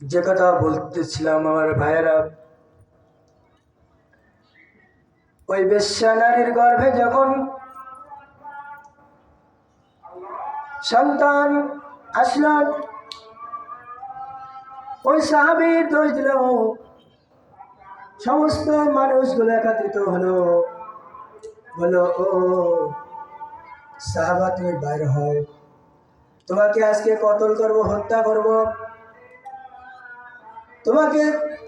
যে কথা বলতেছিলাম আমার ভাইয়েরা, ওই বেশ্যা নারীর গর্ভে যখন সন্তান আসলো, ওই সাহাবীর দোষ দিল, সমস্ত মানুষগুলো একত্রিত হলো, বলো ও সাহাবা তুমি বাইর হও, তোমাকে আজকে কতল করব, হত্যা করব, তোমাকে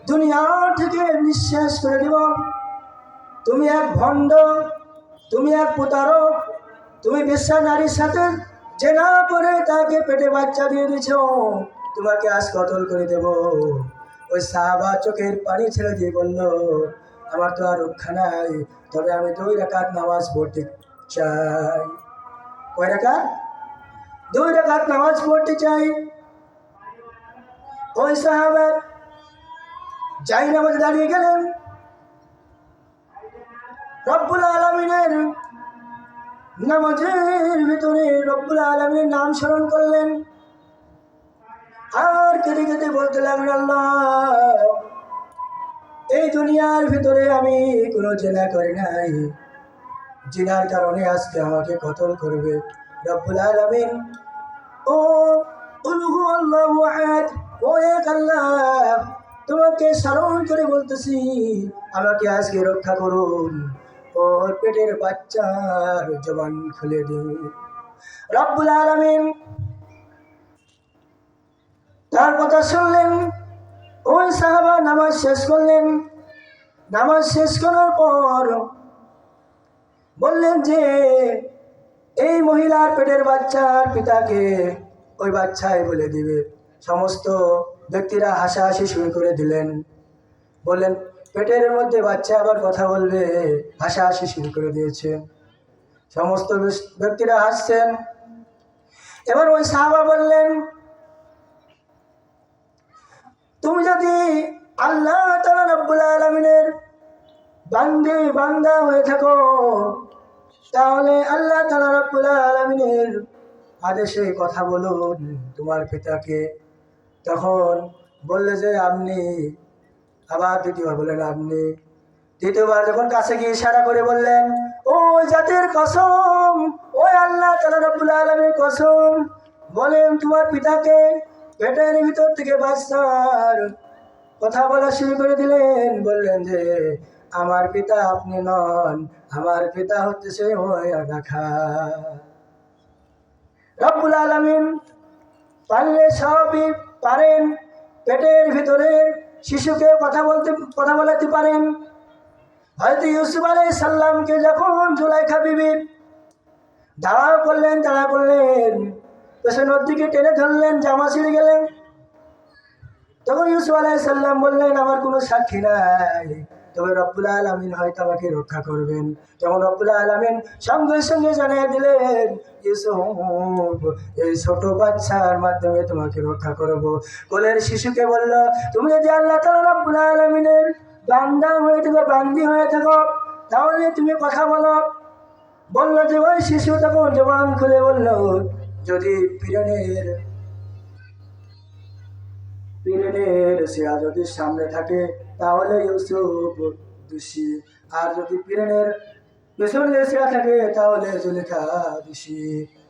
দুনিয়া থেকে নিঃশেষ করে দিব। তুমি এক ভণ্ড, তুমি এক প্রতারক, তুমি বেশ্যা নারীর সাথে জেনা করে তাকে পেটে বাচ্চা দিয়ে দিয়েছ, তোমাকে আজ কতল করে দেব। ওই সাহাবা চোখের পানি ছেড়ে দিয়ে বলল, আমার তো আর রক্ষা নাই, তবে আমি 2 রাকাত নামাজ পড়তে চাই। কয় রাকাত? 2 রাকাত নামাজ পড়তে চাই। ওই সাহাবা যাই নামাজে দাঁড়িয়ে গেলেন, রব্বুল আলামিনের নামাজের ভিতরে রব্বুল আলামিনের নাম স্মরণ করলেন, আর কেঁদে কেঁদে বলতে লাগলেন, আল্লাহ এই দুনিয়ার ভিতরে আমি কোনো জেনা করি নাই, জিনার কারণে আজকে আমাকে কতল করবে। রব্বুল আলামিন ও উলহু আল্লাহু আহাদ, ও এক আল্লাহ, তোমাকে স্মরণ করে বলতেছি, আমাকে আজকে রক্ষা করুন, ওর পেটের বাচ্চার জবান খুলে দিন। রব্বুল আলামিন তার কথা শুনলেন। ওই সাহাবা নামাজ শেষ করলেন। নামাজ শেষ করার পর বললেন যে এই মহিলার পেটের বাচ্চার পিতাকে ওই বাচ্চাই বলে দিবে। সমস্ত ব্যক্তিরা হাসাহাসি শুরু করে দিলেন, বললেন পেটের মধ্যে বাচ্চা আবার কথা বলবে, হাসাহাসি শুরু করে দিয়েছে। সমস্ত ব্যক্তিরা হাসছেন। এবার ওই সাহাবা বললেন, তুমি যদি আল্লাহ তাআলা রব্বুল আলামিনের বান্দা হয়ে থাকো, তাহলে আল্লাহ তাআলা রব্বুল আলামিনের আদেশে কথা বলুন তোমার পিতাকে। তখন বললে যে আপনি, আবার দ্বিতীয়বার বললেন আপনি। দ্বিতীয়বার যখন কাছে গিয়ে ইশারা করে বললেন, ওই জাতির কসম, ওই আল্লাহ তাআলা রব্বুল আলামিনের কসম, বলেন তোমার পিতাকে। পেটের ভিতর থেকে বাচ্চার কথা বলা শুরু করে দিলেন, বললেন যে আমার পিতা আপনি নন, আমার পিতা হচ্ছে সেই ওই রাখা। রব্বুল আলামিন পারলে সবই পারেন, পেটের ভিতরে শিশুকে কথা বলাতে পারেন। হয়তো ইউসুফ আলাইহিস সালামকে যখন জুলাইখা বিবি দাঁড়া করলেন, পেছনের দিকে টেনে ধরলেন, জামা ছিঁড়ে গেলেন, তখন ইউসুফ আলাইহিস সালাম বললেন আমার কোনো সাক্ষী নাই, তবে রব্বুল আলামিন হয়তো আমাকে রক্ষা করবেন। তখন রব্বুল আলামিন সঙ্গে সঙ্গে জানিয়ে দিলেন, ইউসুফ এই ছোট বাচ্চার মাধ্যমে তোমাকে রক্ষা করব। কোলের শিশুকে বলল, তুমি যদি আল্লাহ তাআলা রব্বুল আলামিনের বান্দা হয়ে থাকো, বান্দি হয়ে থাকো, তাহলে তুমি কথা বলো। বললো যে ওই শিশু তখন জবান খুলে বলল, যদি পীড়নের শিরা যদি সামনে থাকে তাহলে ইউসুফ দোষী, আর যদি পীড়নের পেছনের শিরা থাকে তাহলে জুলেখা দোষী।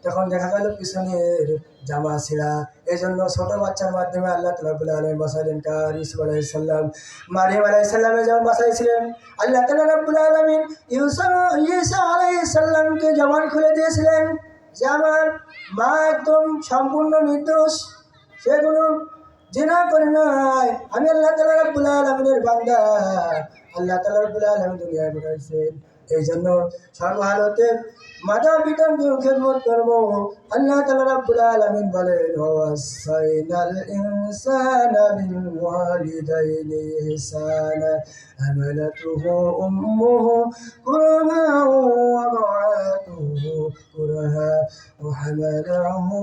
তখন দেখা গেল পিছনের জামা ছিঁড়া। এই জন্য ছোট বাচ্চার মাধ্যমে আল্লাহ রাব্বুল আলামিন বাঁচালেন কার? ইউসুফ আলাইহিস সালাম। মারিয়াম আলাইহিস সালামকে যেমন বাঁচাইছিলেন, আল্লাহ তাআলা রাব্বুল আলামিন ঈসা আলাইহিস সালামকে জবান খুলে দিয়েছিলেন যে আমার মা একদম সম্পূর্ণ নির্দোষ, সে কোনো জিনা করে নাই, আমি আল্লাহ তাআলা রাব্বুল আলামিনের বান্দা। আল্লাহ তাআলা রাব্বুল আলামিন দুনিয়ায় পাঠাইছেন, এই জন্য সর্বহালতে মাতা পিতার খেদমত করবো। আল্লাহ তাআলা রাব্বুল আলামিন বলেন, ওয়াসাইনাল ইনসানা বিওয়ালিদাইনি ইহসানা হামালাতুহু উম্মুহু কুরহা ওয়া ওয়াদাআতুহু কুরহা ওয়া হামালাহু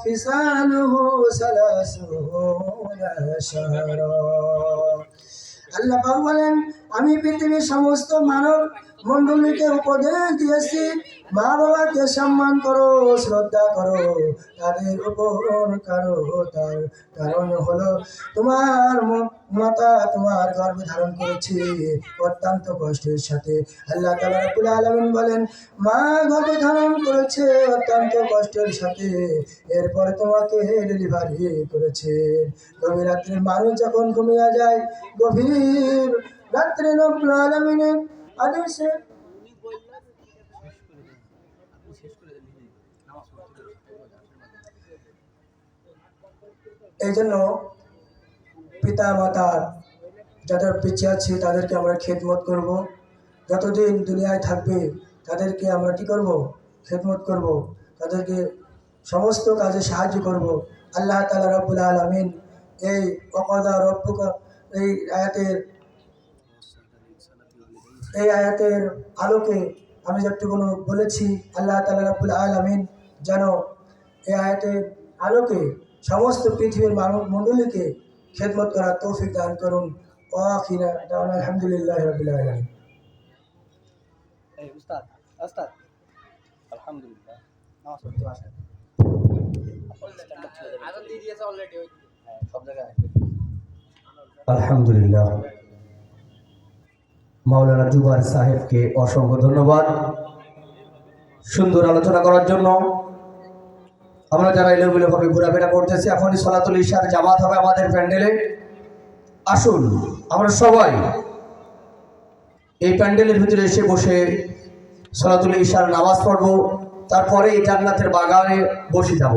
ফিসালুহু সালাসুনা শাহরা। আল্লাহ পাক বলেন, আমি পৃথিবীর সমস্ত মানব মন্ডলীকে উপদেশ দিয়েছি, মা বাবাকে সম্মান করো, শ্রদ্ধা করো, তাদের উপর কারো তার কারণ হলো তোমার মাতা তোমার গর্ভে ধারণ করেছে অত্যন্ত কষ্টের সাথে। আল্লাহ তাআলা রাব্বুল আলামিন বলেন, মা গর্ভে ধারণ করেছে অত্যন্ত কষ্টের সাথে, এরপরে তোমাকে ডেলিভারি করেছে। গভীর রাত্রে মানুষ যখন ঘুমিয়ে যায়, গভীর রাত্রে রব্বুল আলামিনের আদেশে এই জন্য পিতা মাতার যাদের পিছিয়ে আছে তাদেরকে আমরা খেদমত করব। যতদিন দুনিয়ায় থাকবে তাদেরকে আমরা কি করব? খেদমত করব, তাদেরকে সমস্ত কাজে সাহায্য করব। আল্লাহ তাআলা রব্বুল আলামিন এই ওয়াকাদা রব্বুকা এই আয়াতের আলোকে আমি যতটুকু বলেছি, আল্লাহ তাআলা রব্বুল আলামিন যেন এই আয়াতের আলোকে সমস্ত পৃথিবীর মানব মণ্ডলীকে খেদমত করার তৌফিক দান করুন। ওয়াখিরা দাওয়ানা আলহামদুলিল্লাহি রাব্বিল আলামিন। উস্তাদ উস্তাদ আলহামদুলিল্লাহ নামাজ পড়তে আসেন। আজান দিয়ে দিয়েছে অলরেডি, সব জায়গায় আলহামদুলিল্লাহ। মাওলানা জুবার সাহেবকে অসংখ্য ধন্যবাদ সুন্দর আলোচনা করার জন্য। আমরা যারা এলোমেলোভাবে ঘোরাফেরা করতেছি, এখনই সলাতুল ইশার জামাত হবে আমাদের প্যান্ডেলে। আসুন আমরা সবাই এই প্যান্ডেলের ভিতরে এসে বসে সলাতুল ইশার নামাজ পড়ব, তারপরে এই জান্নাতের বাগানে বসে যাব।